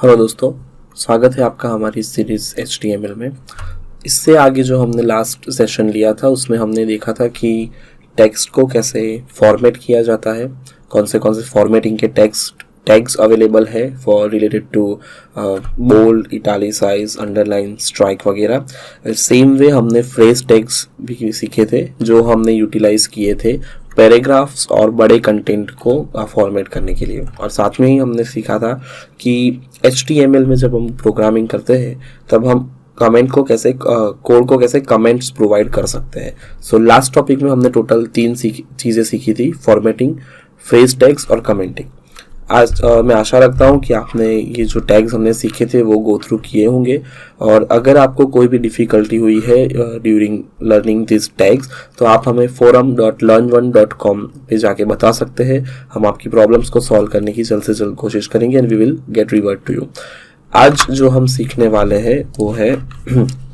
Hello दोस्तों, स्वागत है आपका हमारी इस सीरीज़ HTML में। इससे आगे जो हमने लास्ट सेशन लिया था उसमें हमने देखा था कि टेक्स्ट को कैसे फॉर्मेट किया जाता है, कौन से फॉर्मेटिंग के टैग्स अवेलेबल है for related to bold, italicise, underline, strike वगैरह। सेम वे हमने फ्रेज टैग्स भी सीखे थे जो हमने यूटिलाइज किए थे पैराग्राफ्स और बड़े कंटेंट को फॉर्मेट करने के लिए। और साथ में ही हमने सीखा था कि HTML में जब हम प्रोग्रामिंग करते हैं तब हम कमेंट को कैसे कोड को कैसे कमेंट्स प्रोवाइड कर सकते हैं। सो लास्ट टॉपिक में हमने टोटल 3 चीज़ें सीखी थी, फॉर्मेटिंग, फ्रेज टैग्स और कमेंटिंग। आज मैं आशा रखता हूँ कि आपने ये जो टैग्स हमने सीखे थे वो गो थ्रू किए होंगे। और अगर आपको कोई भी डिफ़िकल्टी हुई है ड्यूरिंग लर्निंग दिस टैग्स तो आप हमें forum.learn1.com पे जाके बता सकते हैं। हम आपकी प्रॉब्लम्स को सॉल्व करने की जल्द से जल्द कोशिश करेंगे and we will get revert to you. आज जो हम सीखने वाले हैं वो है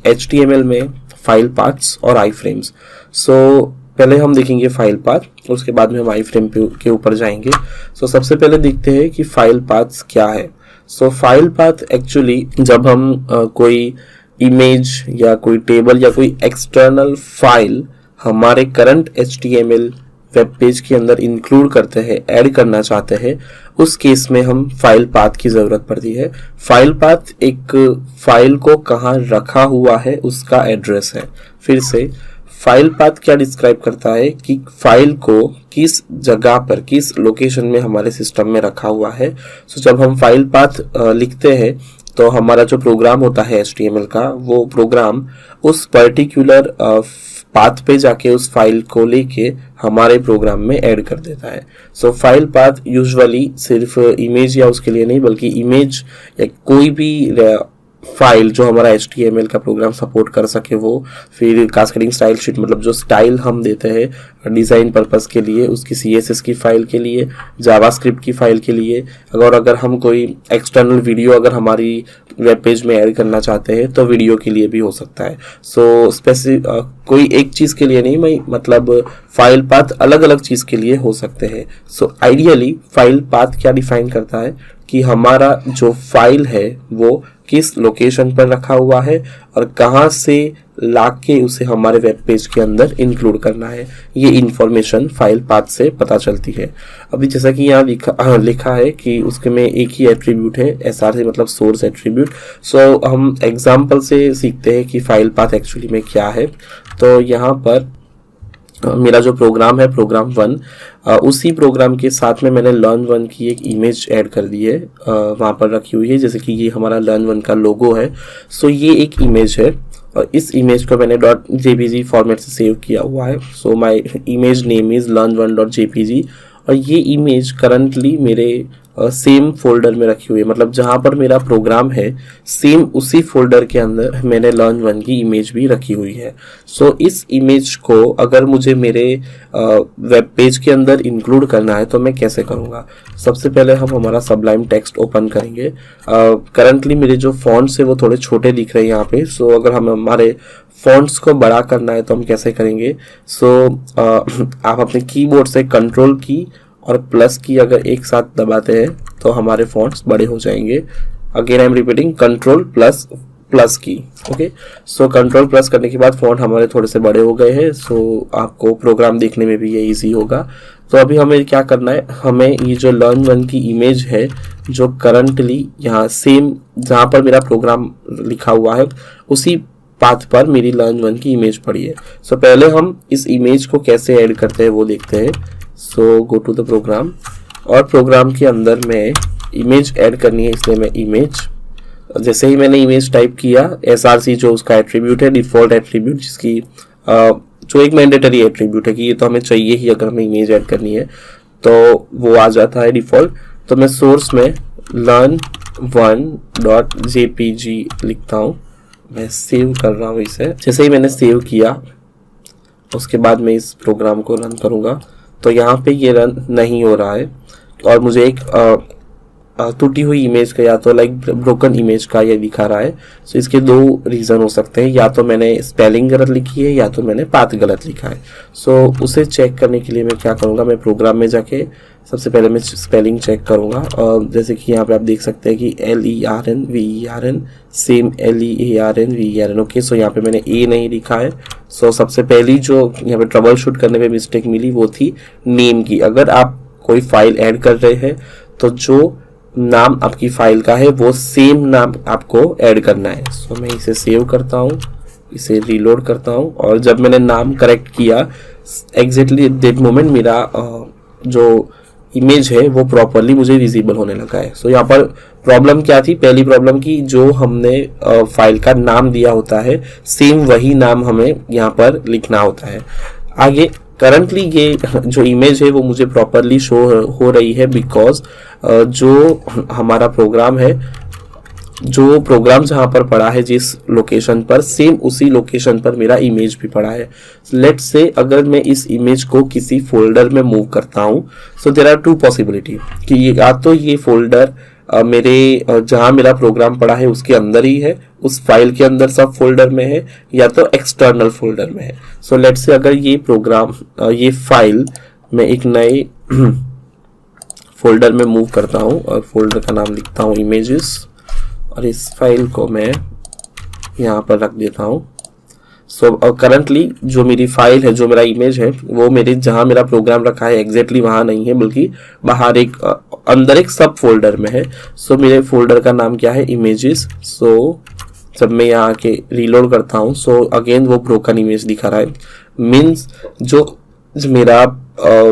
HTML में फाइल पाथ्स और आई फ्रेम्स। सो पहले हम देखेंगे फाइल पाथ, उसके बाद में हम आई फ्रेम के ऊपर जाएंगे। सो सबसे पहले देखते हैं कि फाइल पाथ्स क्या है। सो फाइल पाथ एक्चुअली जब हम कोई इमेज या कोई टेबल या कोई एक्सटर्नल फाइल हमारे करंट HTML वेब पेज के अंदर इंक्लूड करते हैं, ऐड करना चाहते हैं, उस केस में हम फाइल पाथ की ज़रूरत पड़ती है। फाइल पाथ एक फाइल को कहाँ रखा हुआ है उसका एड्रेस है। फिर से फाइल पाथ क्या डिस्क्राइब करता है कि फाइल को किस जगह पर, किस लोकेशन में हमारे सिस्टम में रखा हुआ है। सो जब हम फाइल पाथ लिखते हैं तो हमारा जो प्रोग्राम होता है HTML का, वो प्रोग्राम उस पर्टिकुलर पाथ पे जाके उस फाइल को लेके हमारे प्रोग्राम में ऐड कर देता है। सो फाइल पाथ यूजुअली सिर्फ इमेज या उसके लिए नहीं, बल्कि इमेज या कोई भी फाइल जो हमारा HTML का प्रोग्राम सपोर्ट कर सके, वो फिर कास्केडिंग स्टाइल शीट मतलब जो स्टाइल हम देते हैं डिज़ाइन पर्पस के लिए, उसकी CSS की फाइल के लिए, जावास्क्रिप्ट की फाइल के लिए, अगर हम कोई एक्सटर्नल वीडियो अगर हमारी वेब पेज में ऐड करना चाहते हैं तो वीडियो के लिए भी हो सकता है। सो कोई एक चीज़ के लिए नहीं, मतलब फाइल पाथ अलग अलग चीज़ के लिए हो सकते हैं। सो आइडियली फाइल पाथ क्या डिफाइन करता है कि हमारा जो फाइल है वो किस लोकेशन पर रखा हुआ है और कहाँ से लाके उसे हमारे वेब पेज के अंदर इंक्लूड करना है। ये इंफॉर्मेशन फाइल पाथ से पता चलती है। अभी जैसा कि यहाँ लिखा है कि उसके में एक ही एट्रीब्यूट है, SRC मतलब सोर्स एट्रीब्यूट। सो हम एग्जाम्पल से सीखते हैं कि फाइल पाथ एक्चुअली में क्या है। तो यहाँ पर मेरा जो प्रोग्राम है प्रोग्राम 1, उसी प्रोग्राम के साथ में मैंने learn1 की एक इमेज ऐड कर दी है, वहाँ पर रखी हुई है। जैसे कि ये हमारा learn1 का लोगो है। सो ये एक इमेज है और इस इमेज को मैंने .jpg फॉर्मेट से सेव किया हुआ है। So my image name is learn1.jpg और ये इमेज करंटली मेरे सेम फोल्डर में रखी हुई है, मतलब जहाँ पर मेरा प्रोग्राम है सेम उसी फोल्डर के अंदर मैंने learn1 की इमेज भी रखी हुई है। सो इस इमेज को अगर मुझे मेरे वेब पेज के अंदर इंक्लूड करना है तो मैं कैसे करूँगा। सबसे पहले हम हमारा सबलाइम टेक्स्ट ओपन करेंगे। करंटली मेरे जो फॉन्ट्स है वो थोड़े छोटे दिख रहे हैं यहाँ पे। सो अगर हम हमारे फॉन्ट्स को बड़ा करना है तो हम कैसे करेंगे। सो आप अपने कीबोर्ड से कंट्रोल की और प्लस की अगर एक साथ दबाते हैं तो हमारे फॉन्ट्स बड़े हो जाएंगे। Again I am repeating, control plus की। ओके, सो कंट्रोल प्लस करने के बाद फॉन्ट हमारे थोड़े से बड़े हो गए हैं। सो आपको प्रोग्राम देखने में भी ये इजी होगा। तो अभी हमें क्या करना है, हमें ये जो learn1 की इमेज है जो करंटली यहाँ सेम जहाँ पर मेरा प्रोग्राम लिखा हुआ है उसी पाथ पर मेरी learn1 की इमेज पड़ी है। सो पहले हम इस इमेज को कैसे ऐड करते हैं वो देखते हैं। सो गो टू द प्रोग्राम और प्रोग्राम के अंदर में इमेज ऐड करनी है, इसलिए मैं इमेज, जैसे ही मैंने इमेज टाइप किया, SRC जो उसका एट्रीब्यूट है, डिफ़ॉल्ट एट्रीब्यूट, जिसकी जो एक मैंडेटरी एट्रीब्यूट है कि ये तो हमें चाहिए ही अगर हमें इमेज ऐड करनी है, तो वो आ जाता है डिफ़ॉल्ट। तो मैं सोर्स में learn1.jpg लिखता हूँ, मैं सेव कर रहा हूँ इसे। जैसे ही मैंने सेव किया उसके बाद मैं इस प्रोग्राम को रन करूँगा तो यहाँ पे ये रन नहीं हो रहा है और मुझे एक टूटी हुई इमेज का या तो लाइक ब्रोकन इमेज का ये दिखा रहा है। सो इसके दो रीज़न हो सकते हैं, या तो मैंने स्पेलिंग गलत लिखी है या तो मैंने पाथ गलत लिखा है। सो उसे चेक करने के लिए मैं क्या करूँगा, मैं प्रोग्राम में जाके सबसे पहले मैं स्पेलिंग चेक करूँगा। जैसे कि यहाँ पे आप देख सकते हैं कि LERNVERN सेम LEARNVERN। ओके, सो यहाँ पे मैंने ए नहीं लिखा है। सो सबसे पहली जो यहाँ पे ट्रबल शूट करने पे मिस्टेक मिली वो थी नेम की। अगर आप कोई फाइल ऐड कर रहे हैं तो जो नाम आपकी फाइल का है वो सेम नाम आपको ऐड करना है। सो मैं इसे सेव करता हूँ, इसे रीलोड करता हूँ, और जब मैंने नाम करेक्ट किया एग्जैक्टली दैट मोमेंट मेरा जो इमेज है वो प्रॉपरली मुझे विजिबल होने लगा है। सो यहाँ पर प्रॉब्लम क्या थी, पहली प्रॉब्लम की जो हमने फाइल का नाम दिया होता है सेम वही नाम हमें यहाँ पर लिखना होता है। आगे करंटली ये जो इमेज है वो मुझे प्रॉपरली शो हो रही है बिकॉज जो हमारा प्रोग्राम है, जो प्रोग्राम जहाँ पर पड़ा है जिस लोकेशन पर सेम उसी लोकेशन पर मेरा इमेज भी पड़ा है। लेट्स से अगर मैं इस इमेज को किसी फोल्डर में मूव करता हूँ, so there are two possibility कि या तो ये फोल्डर मेरे जहाँ मेरा प्रोग्राम पड़ा है उसके अंदर ही है, उस फाइल के अंदर सब फोल्डर में है, या तो एक्सटर्नल फोल्डर में है। सो लेट्स से अगर ये प्रोग्राम ये फाइल मैं एक नए फोल्डर में मूव करता हूँ और फोल्डर का नाम लिखता हूँ इमेजेस, और इस फाइल को मैं यहाँ पर रख देता हूँ। सो करंटली जो मेरी फाइल है, जो मेरा इमेज है, वो मेरे जहाँ मेरा प्रोग्राम रखा है एग्जैक्टली वहाँ नहीं है, बल्कि बाहर एक अंदर एक सब फोल्डर में है। सो मेरे फोल्डर का नाम क्या है, इमेजेस। सो जब मैं यहाँ के रीलोड करता हूँ, सो अगेन वो ब्रोकन इमेज दिखा रहा है। मीन्स जो मेरा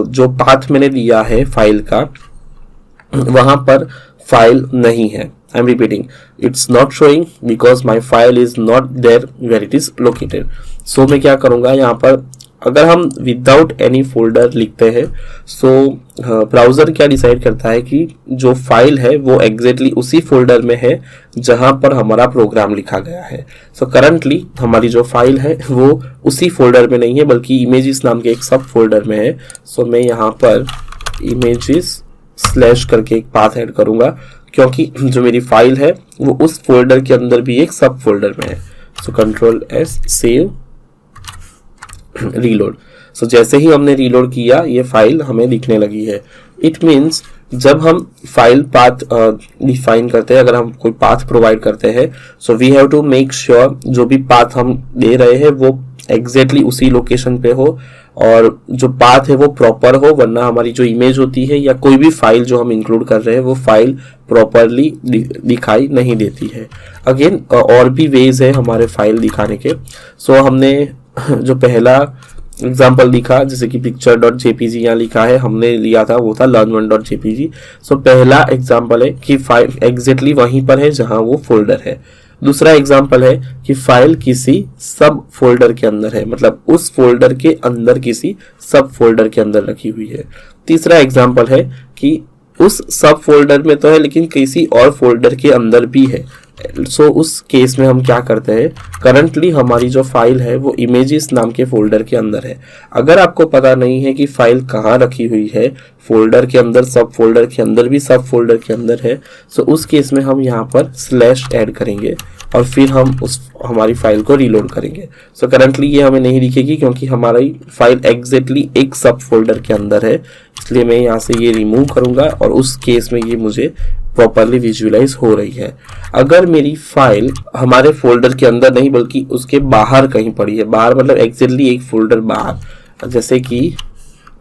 जो पाथ मैंने दिया है फाइल का वहाँ पर फाइल नहीं है। I am repeating, it's not showing because my file is not there where it is located. So मैं क्या करूँगा, यहाँ पर अगर हम विदाउट एनी फोल्डर लिखते हैं, सो ब्राउज़र क्या डिसाइड करता है कि जो फाइल है वो एग्जैक्टली उसी फोल्डर में है जहाँ पर हमारा प्रोग्राम लिखा गया है। सो करंटली हमारी जो फाइल है वो उसी फोल्डर में नहीं है, बल्कि इमेजेस नाम के एक सब फोल्डर में है। सो मैं यहाँ पर इमेजेस स्लैश करके एक पाथ ऐड करूँगा, क्योंकि जो मेरी फाइल है वो उस फोल्डर के अंदर भी एक सब फोल्डर में है। So control S, save, reload. So जैसे ही हमने रीलोड किया ये फाइल हमें दिखने लगी है। इट मीन्स जब हम फाइल पाथ डिफाइन करते हैं, अगर हम कोई पाथ प्रोवाइड करते हैं, so we have to make sure जो भी पाथ हम दे रहे हैं वो एग्जैक्टली उसी लोकेशन पे हो, और जो पाथ है वो प्रॉपर हो, वरना हमारी जो इमेज होती है या कोई भी फाइल जो हम इंक्लूड कर रहे हैं वो फाइल प्रॉपरली दिखाई नहीं देती है। अगेन और भी वेज है हमारे फाइल दिखाने के। सो हमने जो पहला एग्जाम्पल लिखा, जैसे कि picture.jpg यहाँ लिखा है, हमने लिया था वो था learn1.jpg। सो पहला एग्जाम्पल है कि फाइल एग्जैक्टली वहीं पर है जहाँ वो फोल्डर है। दूसरा एग्जाम्पल है कि फाइल किसी सब फोल्डर के अंदर है, मतलब उस फोल्डर के अंदर किसी सब फोल्डर के अंदर रखी हुई है। तीसरा एग्जाम्पल है कि उस सब फोल्डर में तो है लेकिन किसी और फोल्डर के अंदर भी है। सो उस केस में हम क्या करते हैं, करंटली हमारी जो फाइल है वो इमेजेस नाम के फोल्डर के अंदर है। अगर आपको पता नहीं है कि फाइल कहाँ रखी हुई है, फोल्डर के अंदर, सब फोल्डर के अंदर भी सब फोल्डर के अंदर है, सो उस केस में हम यहाँ पर स्लैश ऐड करेंगे और फिर हम उस हमारी फाइल को रीलोड करेंगे। सो करंटली ये हमें नहीं दिखेगी क्योंकि हमारी फाइल एग्जैक्टली एक सब फोल्डर के अंदर है, इसलिए मैं यहाँ से ये रिमूव करूँगा और उस केस में ये मुझे प्रॉपरली विजुअलाइज हो रही है। अगर मेरी फाइल हमारे फोल्डर के अंदर नहीं बल्कि उसके बाहर कहीं पड़ी है, बाहर मतलब एग्जैक्टली एक फोल्डर बाहर, जैसे कि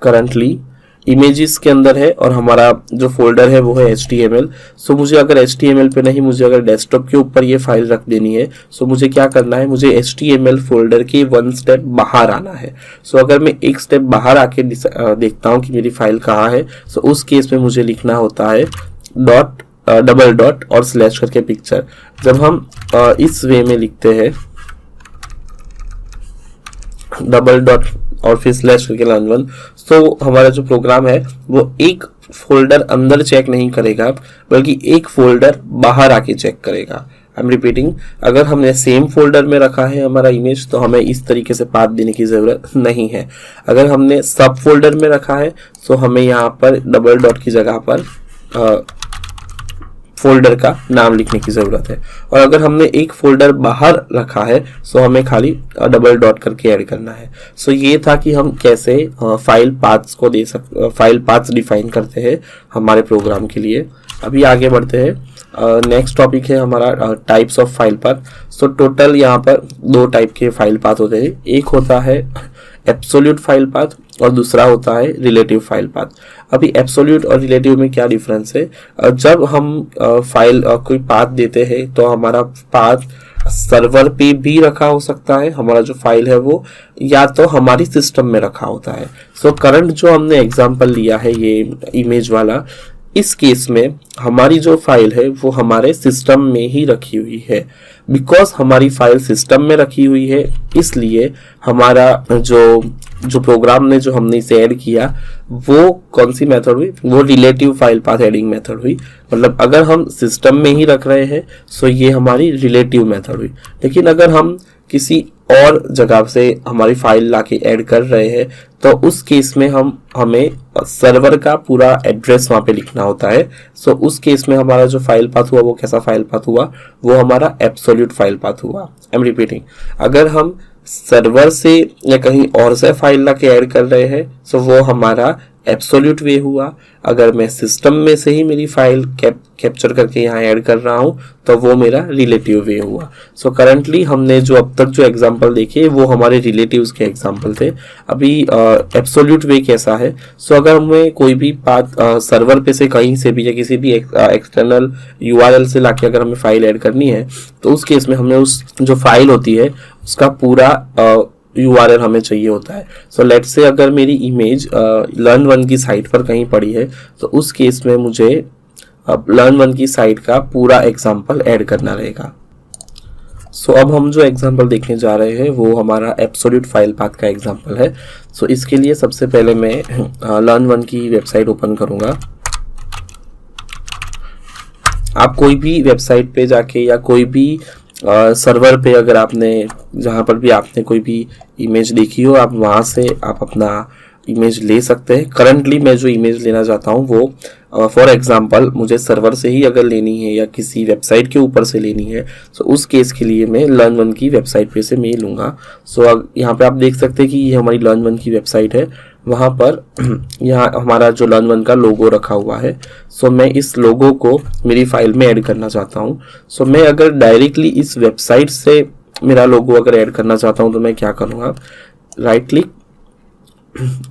करंटली इमेजेस के अंदर है और हमारा जो फोल्डर है वो है HTML। सो मुझे अगर HTML पे नहीं, मुझे अगर डेस्कटॉप के ऊपर ये फाइल रख देनी है, सो मुझे क्या करना है, मुझे HTML फोल्डर के 1 स्टेप बाहर आना है। सो अगर मैं एक स्टेप बाहर आके देखता हूँ कि मेरी फाइल कहाँ है, सो उस केस में मुझे लिखना होता है डबल डॉट और स्लैश करके पिक्चर। जब हम इस वे में लिखते हैं डबल डॉट और फिर स्लैश करके learn1, तो हमारा जो प्रोग्राम है वो एक फोल्डर अंदर चेक नहीं करेगा बल्कि एक फोल्डर बाहर आके चेक करेगा। आई एम रिपीटिंग, अगर हमने सेम फोल्डर में रखा है हमारा इमेज तो हमें इस तरीके से पाथ देने की ज़रूरत नहीं है। अगर हमने सब फोल्डर में रखा है तो हमें यहाँ पर डबल डॉट की जगह पर फोल्डर का नाम लिखने की ज़रूरत है। और अगर हमने एक फोल्डर बाहर रखा है तो हमें खाली डबल डॉट करके ऐड करना है। सो ये था कि हम कैसे फाइल पाथ्स को फाइल पाथ्स डिफाइन करते हैं हमारे प्रोग्राम के लिए। अभी आगे बढ़ते हैं। नेक्स्ट टॉपिक है हमारा types of file path. So total यहाँ पर 2 टाइप के फाइल पाथ होते हैं। एक होता है एब्सोल्यूट फाइल पाथ और दूसरा होता है रिलेटिव फाइल पाथ। अभी एब्सोल्यूट और रिलेटिव में क्या डिफरेंस है? जब हम फाइल कोई पाथ देते हैं तो हमारा पाथ सर्वर पे भी रखा हो सकता है, हमारा जो फाइल है वो, या तो हमारी सिस्टम में रखा होता है। सो करंट जो हमने एग्जांपल लिया है ये इमेज वाला, इस केस में हमारी जो फाइल है वो हमारे सिस्टम में ही रखी हुई है। बिकॉज हमारी फाइल सिस्टम में रखी हुई है इसलिए हमारा जो प्रोग्राम ने जो हमने इसे ऐड किया वो कौन सी मेथड हुई? वो relative file path adding method हुई। मतलब अगर हम सिस्टम में ही रख रहे हैं सो ये हमारी रिलेटिव मेथड हुई। लेकिन अगर हम किसी और जगह से हमारी फाइल लाके ऐड कर रहे हैं तो उस केस में हमें सर्वर का पूरा एड्रेस वहां पे लिखना होता है। सो उस केस में हमारा जो फाइल पाथ हुआ वो कैसा फाइल पाथ हुआ? वो हमारा एब्सोल्यूट फाइल पाथ हुआ। आई एम रिपीटिंग, अगर हम सर्वर से या कहीं और से फाइल लाके ऐड कर रहे हैं सो वो हमारा एब्सोल्यूट वे हुआ। अगर मैं सिस्टम में से ही मेरी फाइल कैप्चर करके यहाँ ऐड कर रहा हूँ तो वो मेरा रिलेटिव वे हुआ। सो करंटली हमने जो अब तक जो एग्जांपल देखे वो हमारे रिलेटिव्स के एग्जांपल थे। अभी एब्सोल्यूट वे कैसा है? सो अगर हमें कोई भी पाथ सर्वर पे से कहीं से भी या किसी भी एक्सटर्नल यूआरएल से लाके अगर हमें फाइल ऐड करनी है तो उस केस में हमें उस जो फाइल होती है उसका पूरा URL हमें चाहिए होता है। सो लेट्स से अगर मेरी इमेज Learn1 की साइट पर कहीं पड़ी है तो उस केस में मुझे Learn1 की साइट का पूरा एग्जांपल ऐड करना रहेगा। सो अब हम जो एग्जांपल देखने जा रहे हैं वो हमारा एब्सोल्यूट फाइल पाथ का एग्जांपल है। सो इसके लिए सबसे पहले मैं Learn1 की वेबसाइट ओपन करूंगा। आप कोई भी वेबसाइट पे जाके या कोई भी सर्वर पे अगर आपने जहाँ पर भी आपने कोई भी इमेज देखी हो आप वहाँ से आप अपना इमेज ले सकते हैं। करंटली मैं जो इमेज लेना चाहता हूँ वो फॉर एग्जांपल मुझे सर्वर से ही अगर लेनी है या किसी वेबसाइट के ऊपर से लेनी है तो उस केस के लिए मैं Learn1 की वेबसाइट पे से मैं लूँगा। सो यहाँ पे आप देख सकते हैं कि ये हमारी Learn1 की वेबसाइट है। वहाँ पर यहाँ हमारा जो Learn1 का लोगो रखा हुआ है। सो मैं इस लोगो को मेरी फाइल में ऐड करना चाहता हूँ। सो मैं अगर डायरेक्टली इस वेबसाइट से मेरा लोगो अगर ऐड करना चाहता हूँ तो मैं क्या करूँगा? Right click,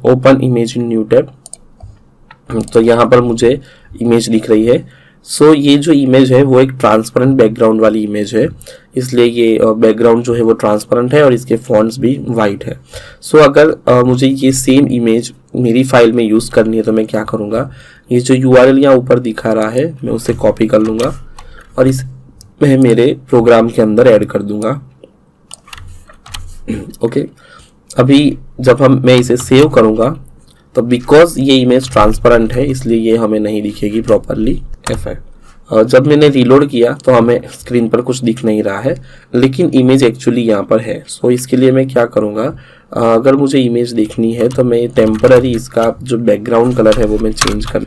open image in new tab. तो यहाँ पर मुझे इमेज दिख रही है। सो ये जो इमेज है वो एक ट्रांसपेरेंट बैकग्राउंड वाली इमेज है, इसलिए ये बैकग्राउंड जो है वो ट्रांसपेरेंट है और इसके फॉन्ट्स भी वाइट है। सो अगर मुझे ये सेम इमेज मेरी फाइल में यूज़ करनी है तो मैं क्या करूँगा? ये जो URL यहाँ ऊपर दिखा रहा है मैं उसे कॉपी कर लूँगा और इस मैं मेरे प्रोग्राम के अंदर ऐड कर दूँगा। ओके, अभी जब मैं इसे सेव करूँगा तो बिकॉज ये इमेज ट्रांसपेरेंट है इसलिए ये हमें नहीं दिखेगी प्रॉपरली। जब मैंने रीलोड किया तो हमें स्क्रीन पर कुछ दिख नहीं रहा है लेकिन इमेज एक्चुअली यहाँ पर है। सो इसके लिए मैं क्या करूँगा? अगर मुझे इमेज देखनी है तो मैं टेम्पररी इसका जो बैकग्राउंड कलर है वो मैं चेंज कर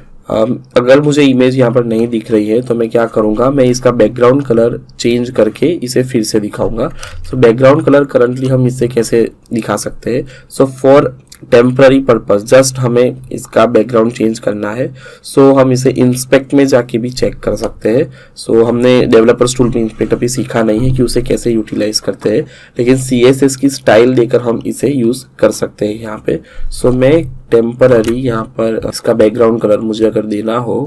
अगर मुझे इमेज यहाँ पर नहीं दिख रही है तो मैं क्या करूँगा? मैं इसका बैकग्राउंड कलर चेंज करके इसे फिर से दिखाऊंगा। सो बैकग्राउंड कलर करंटली हम इसे कैसे दिखा सकते हैं? So for temporary purpose just हमें इसका बैकग्राउंड चेंज करना है। सो हम इसे इंस्पेक्ट में जाके भी चेक कर सकते हैं। सो हमने डेवलपर्स टूल में इंस्पेक्ट अभी सीखा नहीं है कि उसे कैसे यूटिलाइज करते हैं, लेकिन CSS की स्टाइल देकर हम इसे यूज कर सकते हैं यहाँ पे। सो मैं टेम्पररी यहाँ पर इसका बैकग्राउंड कलर मुझे अगर देना हो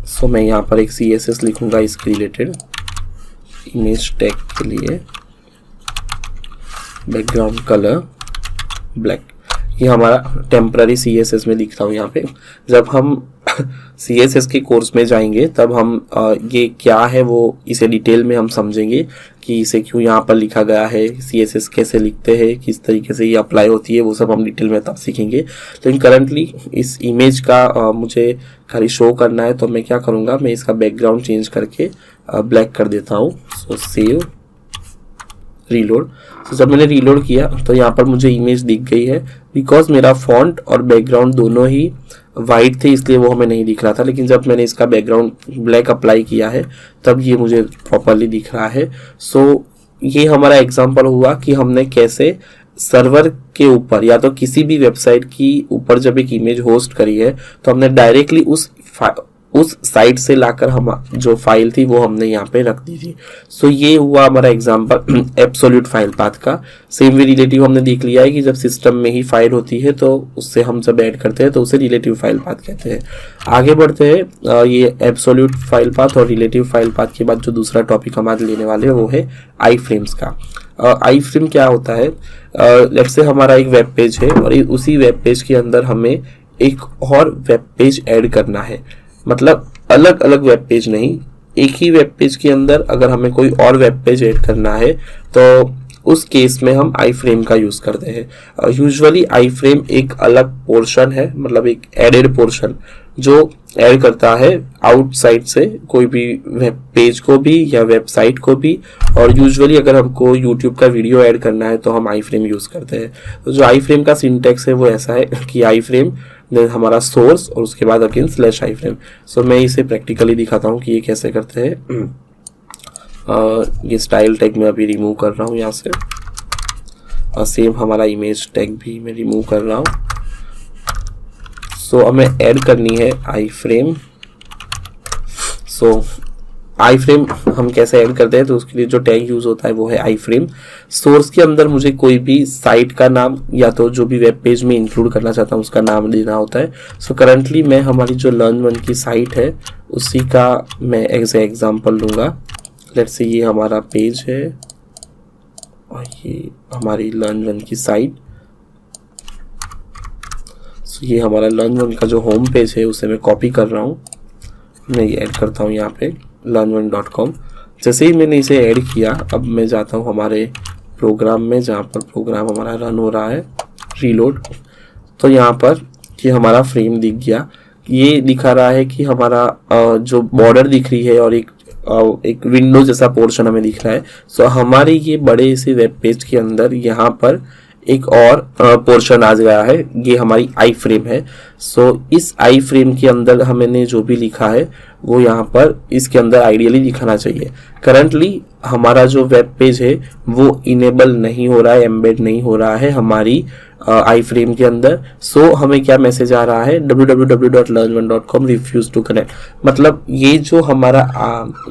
सो मैं यहाँ पर एक CSS लिखूंगा इसके रिलेटेड इमेज टैग के लिए, बैकग्राउंड कलर ब्लैक। ये हमारा टेम्पररी CSS में लिख रहा हूँ यहाँ पे। जब हम CSS के कोर्स में जाएंगे तब हम ये क्या है वो इसे डिटेल में हम समझेंगे कि इसे क्यों यहाँ पर लिखा गया है, CSS कैसे लिखते हैं, किस तरीके से ये अप्लाई होती है, वो सब हम डिटेल में तब सीखेंगे। लेकिन करंटली इस इमेज का मुझे खाली शो करना है तो मैं क्या करूँगा? मैं इसका बैकग्राउंड चेंज करके ब्लैक कर देता हूँ। सो सेव, रीलोड। तो जब मैंने रीलोड किया तो यहाँ पर मुझे इमेज दिख गई है, बिकॉज मेरा फॉन्ट और बैकग्राउंड दोनों ही वाइट थे इसलिए वो हमें नहीं दिख रहा था, लेकिन जब मैंने इसका बैकग्राउंड ब्लैक अप्लाई किया है तब ये मुझे प्रॉपरली दिख रहा है। सो ये हमारा एग्जांपल हुआ कि हमने कैसे सर्वर के ऊपर या तो किसी भी वेबसाइट की ऊपर जब एक इमेज होस्ट करी है तो हमने डायरेक्टली उस साइट से लाकर हम जो फाइल थी वो हमने यहाँ पे रख दी थी। सो ये हुआ हमारा एग्जांपल एब्सोल्यूट फाइल पाथ का। सेम वे रिलेटिव हमने देख लिया है कि जब सिस्टम में ही फाइल होती है तो उससे हम जब ऐड करते हैं तो उसे रिलेटिव फाइल पाथ कहते हैं। आगे बढ़ते हैं, ये एब्सोल्यूट फाइल पाथ और रिलेटिव फाइल पाथ के बाद जो दूसरा टॉपिक हम आज लेने वाले हैं वो है आई फ्रेम्स का। आई फ्रेम क्या होता है, लेट्स से हमारा एक वेब पेज है और उसी वेब पेज के अंदर हमें एक और वेब पेज ऐड करना है, मतलब अलग अलग वेब पेज नहीं, एक ही वेब पेज के अंदर अगर हमें कोई और वेब पेज ऐड करना है तो उस केस में हम आई फ्रेम का यूज करते हैं। यूजुअली आई फ्रेम एक अलग पोर्शन है, मतलब एक एडेड पोर्शन जो ऐड करता है आउटसाइड से कोई भी वेब पेज को भी या वेबसाइट को भी। और यूजुअली अगर हमको यूट्यूब का वीडियो ऐड करना है तो हम आई फ्रेम यूज करते हैं। तो जो आई फ्रेम का सिंटेक्स है वो ऐसा है कि आई फ्रेम हमारा सोर्स और उसके बाद अगेन स्लैश आई फ्रेम। सो मैं इसे प्रैक्टिकली दिखाता हूँ कि ये कैसे करते हैं। ये स्टाइल टैग मैं अभी रिमूव कर रहा हूँ यहाँ से, और सेम हमारा इमेज टैग भी मैं रिमूव कर रहा हूँ। सो हमें ऐड करनी है आई फ्रेम। सो आई फ्रेम हम कैसे ऐड करते हैं, तो उसके लिए जो टैग यूज होता है वो है आई फ्रेम। सोर्स के अंदर मुझे कोई भी साइट का नाम या तो जो भी वेब पेज में इंक्लूड करना चाहता हूँ उसका नाम देना होता है। सो करंटली मैं हमारी जो लर्न वन की साइट है उसी का मैं एज ए एग्जाम्पल लूँगा। लेट्स से ये हमारा पेज है और ये हमारी लर्न वन की साइट। सो ये हमारा लर्न वन का जो होम पेज है उसे मैं कॉपी कर रहा हूँ, मैं ये ऐड करता हूँ यहाँ पे learn1.com। जैसे ही मैंने इसे ऐड किया अब मैं जाता हूँ हमारे प्रोग्राम में जहाँ पर प्रोग्राम हमारा रन हो रहा है, रीलोड। तो यहाँ पर ये हमारा फ्रेम दिख गया, ये दिखा रहा है कि हमारा जो बॉर्डर दिख रही है और एक विंडो जैसा पोर्शन हमें दिख रहा है। सो हमारे ये बड़े से वेब पेज के अंदर यहाँ पर एक और पोर्शन आ गया है, ये हमारी आई फ्रेम है। सो इस आई फ्रेम के अंदर हमने जो भी लिखा है वो यहाँ पर इसके अंदर आइडियली दिखाना चाहिए। करंटली हमारा जो वेब पेज है वो इनेबल नहीं हो रहा है, एम्बेड नहीं हो रहा है हमारी आई फ्रेम के अंदर। सो हमें क्या मैसेज आ रहा है, www.learn1.com रिफ्यूज टू कनेक्ट। मतलब ये जो हमारा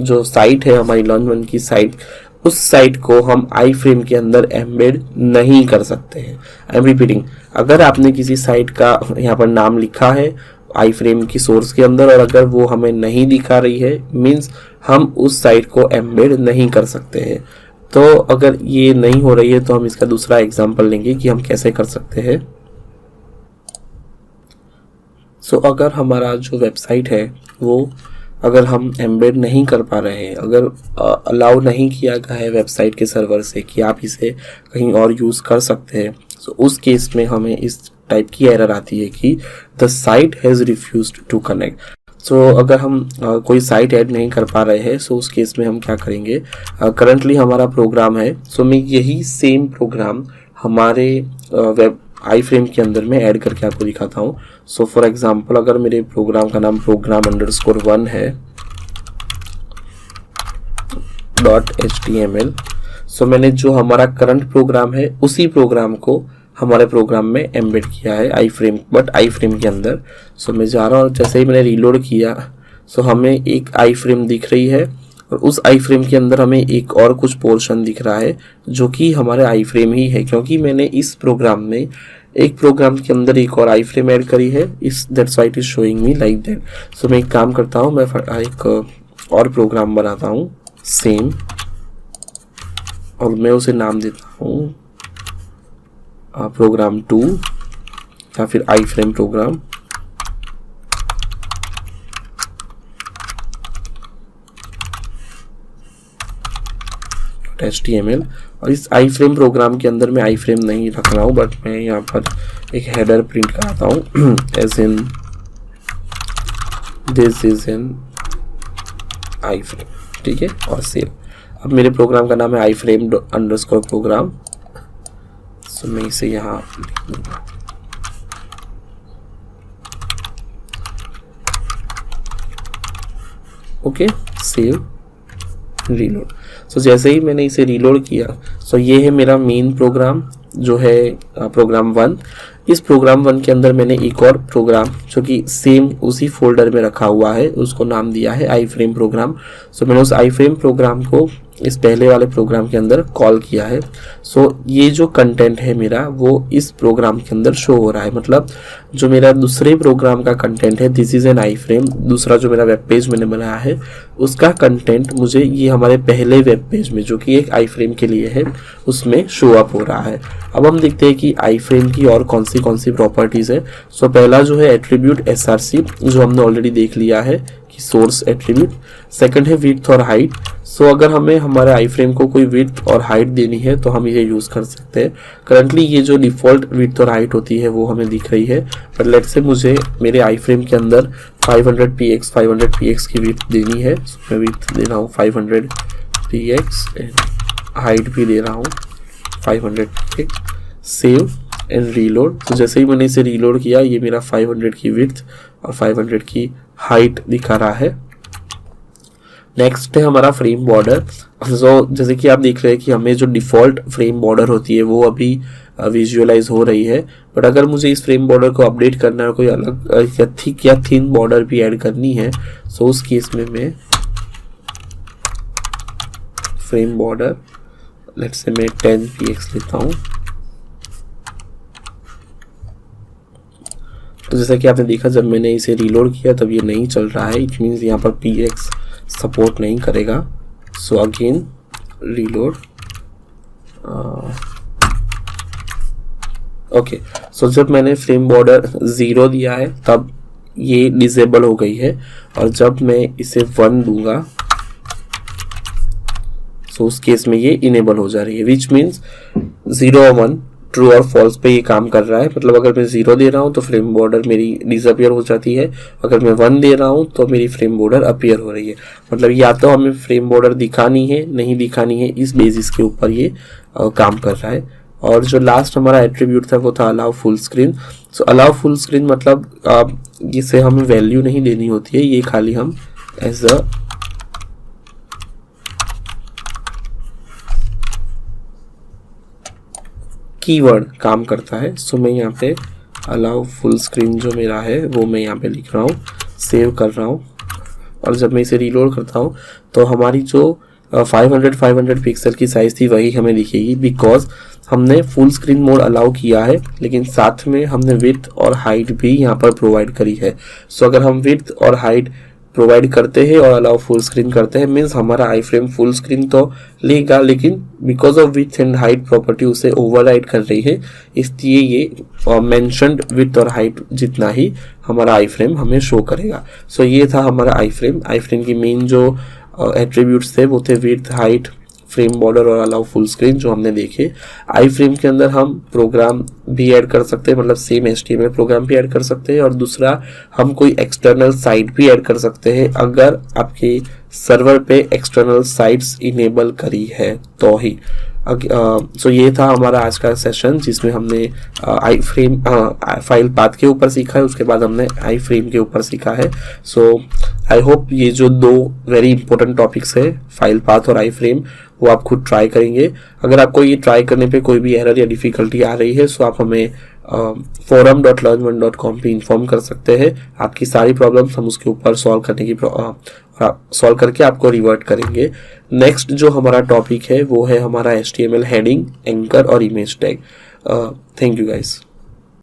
जो साइट है हमारी लर्न वन की साइट, उस साइट को हम आई फ्रेम के अंदर एम्बेड नहीं कर सकते हैं। आई एम रिपीटिंग, अगर आपने किसी साइट का यहाँ पर नाम लिखा है आई फ्रेम की सोर्स के अंदर और अगर वो हमें नहीं दिखा रही है, मीन्स हम उस साइट को एम्बेड नहीं कर सकते हैं। तो अगर ये नहीं हो रही है तो हम इसका दूसरा एग्जांपल लेंगे कि हम कैसे कर सकते हैं। सो अगर हमारा जो वेबसाइट है वो अगर हम एम्बेड नहीं कर पा रहे हैं, अगर अलाउ नहीं किया गया है वेबसाइट के सर्वर से कि आप इसे कहीं और यूज़ कर सकते हैं, तो उस केस में हमें इस टाइप की एरर आती है कि the site has refused to connect. So अगर हम कोई साइट ऐड नहीं कर पा रहे हैं सो उस केस में हम क्या करेंगे, करंटली हमारा प्रोग्राम है, सो मैं यही सेम प्रोग्राम हमारे वेब आई फ्रेम के अंदर में ऐड करके आपको दिखाता हूँ। सो फॉर एग्जांपल अगर मेरे प्रोग्राम का नाम program_1 है .html, सो मैंने जो हमारा करंट प्रोग्राम है उसी प्रोग्राम को हमारे प्रोग्राम में एम्बेड किया है आई फ्रेम, बट आई फ्रेम के अंदर। सो मैं जा रहा हूँ, जैसे ही मैंने रीलोड किया सो हमें एक आई फ्रेम दिख रही है और उस आई फ्रेम के अंदर हमें एक और कुछ पोर्शन दिख रहा है जो कि हमारे आई फ्रेम ही है, क्योंकि मैंने इस प्रोग्राम में एक प्रोग्राम के अंदर एक और आई फ्रेम ऐड करी है। इस that's why it is showing me like that. So मैं एक काम करता हूँ, मैं एक और प्रोग्राम बनाता हूँ सेम, और मैं उसे नाम देता हूँ प्रोग्राम 2 या फिर आई फ्रेम प्रोग्राम। HTML। और इस आई फ्रेम प्रोग्राम के अंदर मैं आई फ्रेम नहीं रख रहा हूँ, बट मैं यहाँ पर एक हेडर प्रिंट कराता हूँ as in this is in iframe, ठीक है, और सेव। अब मेरे प्रोग्राम का नाम है आई फ्रेम अंडरस्कोर प्रोग्राम, सो मैं इसे यहाँ लिख दूंगा। Okay, save, reload. सो जैसे ही मैंने इसे रीलोड किया, सो ये है मेरा मेन प्रोग्राम जो है प्रोग्राम 1। इस प्रोग्राम 1 के अंदर मैंने एक और प्रोग्राम जो कि सेम उसी फोल्डर में रखा हुआ है, उसको नाम दिया है आई फ्रेम प्रोग्राम। सो मैंने उस आई फ्रेम प्रोग्राम को इस पहले वाले प्रोग्राम के अंदर कॉल किया है। सो ये जो कंटेंट है मेरा वो इस प्रोग्राम के अंदर शो हो रहा है, मतलब जो मेरा दूसरे प्रोग्राम का कंटेंट है, this is an I frame, दूसरा जो मेरा वेब पेज मैंने बनाया है उसका कंटेंट मुझे ये हमारे पहले वेब पेज में जो कि एक आई फ्रेम के लिए है उसमें शो अप हो रहा है। अब हम देखते हैं कि आई फ्रेम की और कौन सी प्रॉपर्टीज है। सो पहला जो है एट्रीब्यूट SRC, जो हमने ऑलरेडी देख लिया है कि सोर्स एट्रीब्यूट। सेकंड है विड्थ और हाइट। सो अगर हमें हमारे आई फ्रेम को कोई विड्थ और हाइट देनी है तो हम ये यूज कर सकते हैं। करंटली ये जो डिफॉल्ट विड्थ और हाइट होती है वो हमें दिख रही है, पर लेट से मुझे मेरे आई फ्रेम के अंदर 500 px की विड्थ देनी है। मैं विड्थ दे रहा हूँ 500 px एंड हाइट भी दे रहा हूँ 500 px। Save and reload. तो जैसे ही मैंने इसे रीलोड किया ये मेरा 500 की विड्थ और 500 की हाइट दिखा रहा है। नेक्स्ट है हमारा फ्रेम बॉर्डर। सो जैसे कि आप देख रहे हैं कि हमें जो डिफ़ॉल्ट फ्रेम बॉर्डर होती है वो अभी विजुअलाइज हो रही है, बट अगर मुझे इस फ्रेम बॉर्डर को अपडेट करना है, कोई अलग या थिक या थिन बॉर्डर भी ऐड करनी है, सो उस केस में मैं फ्रेम बॉर्डर लेट्स से मैं 10 px लेता हूँ। तो जैसा कि आपने देखा जब मैंने इसे रीलोड किया तब ये नहीं चल रहा है, इट मीन्स यहाँ पर px सपोर्ट नहीं करेगा। So again reload. ओके, सो जब मैंने फ्रेम बॉर्डर 0 दिया है तब ये डिसेबल हो गई है, और जब मैं इसे 1 दूंगा सो उस केस में ये इनेबल हो जा रही है, विच मीन्स 0 और 1 ट्रू और फॉल्स पे ये काम कर रहा है। मतलब अगर मैं 0 दे रहा हूँ तो फ्रेम बॉर्डर मेरी डिसअपियर हो जाती है, अगर मैं 1 दे रहा हूँ तो मेरी फ्रेम बॉर्डर अपीयर हो रही है। मतलब या तो हमें फ्रेम बॉर्डर दिखानी है नहीं दिखानी है, इस बेसिस के ऊपर ये काम कर रहा है। और जो लास्ट हमारा एट्रीब्यूट था वो था अलाउ फुल स्क्रीन। सो अलाउ फुल स्क्रीन मतलब इसे हमें वैल्यू नहीं देनी होती है, ये खाली हम एज अ कीवर्ड काम करता है। सो मैं यहाँ पे अलाउ फुल स्क्रीन जो मेरा है वो मैं यहाँ पे लिख रहा हूँ, सेव कर रहा हूँ, और जब मैं इसे रीलोड करता हूँ तो हमारी जो 500 पिक्सल की साइज थी वही हमें दिखेगी, बिकॉज हमने फुल स्क्रीन मोड अलाउ किया है लेकिन साथ में हमने विड्थ और हाइट भी यहाँ पर प्रोवाइड करी है। सो अगर हम विड्थ और हाइट प्रोवाइड करते हैं और अलाउ फुल स्क्रीन करते हैं, मीन्स हमारा आई फ्रेम फुल स्क्रीन तो लेगा लेकिन because of width and height property उसे ओवरराइड कर रही है, इसलिए ये मेंशन्ड विड्थ और हाइट जितना ही हमारा आई फ्रेम हमें शो करेगा। सो ये था हमारा आई फ्रेम। आई फ्रेम की मेन जो एट्रीब्यूट्स थे वो थे विड्थ, हाइट, फ्रेम बॉर्डर और अलाउ फुल स्क्रीन जो हमने देखे। आई फ्रेम के अंदर हम प्रोग्राम भी ऐड कर सकते हैं, मतलब सेम HTML प्रोग्राम भी ऐड कर सकते हैं, और दूसरा हम कोई एक्सटर्नल साइट भी ऐड कर सकते हैं अगर आपके सर्वर पे एक्सटर्नल साइट्स इनेबल करी है तो ही। सो ये था हमारा आज का सेशन जिसमें हमने आई फ्रेम फाइल पाथ के ऊपर सीखा है, उसके बाद हमने आई फ्रेम के ऊपर सीखा है। सो आई होप ये जो 2 वेरी इंपॉर्टेंट टॉपिक्स है फाइल पाथ और आई फ्रेम वो आप खुद ट्राई करेंगे। अगर आपको ये ट्राई करने पे कोई भी एरर या डिफिकल्टी आ रही है सो आप हमें forum.learn1.com पे इन्फॉर्म कर सकते हैं। आपकी सारी प्रॉब्लम्स हम उसके ऊपर सॉल्व करके आपको रिवर्ट करेंगे। नेक्स्ट जो हमारा टॉपिक है वो है हमारा HTML हेडिंग, एंकर और image tag. Thank you guys.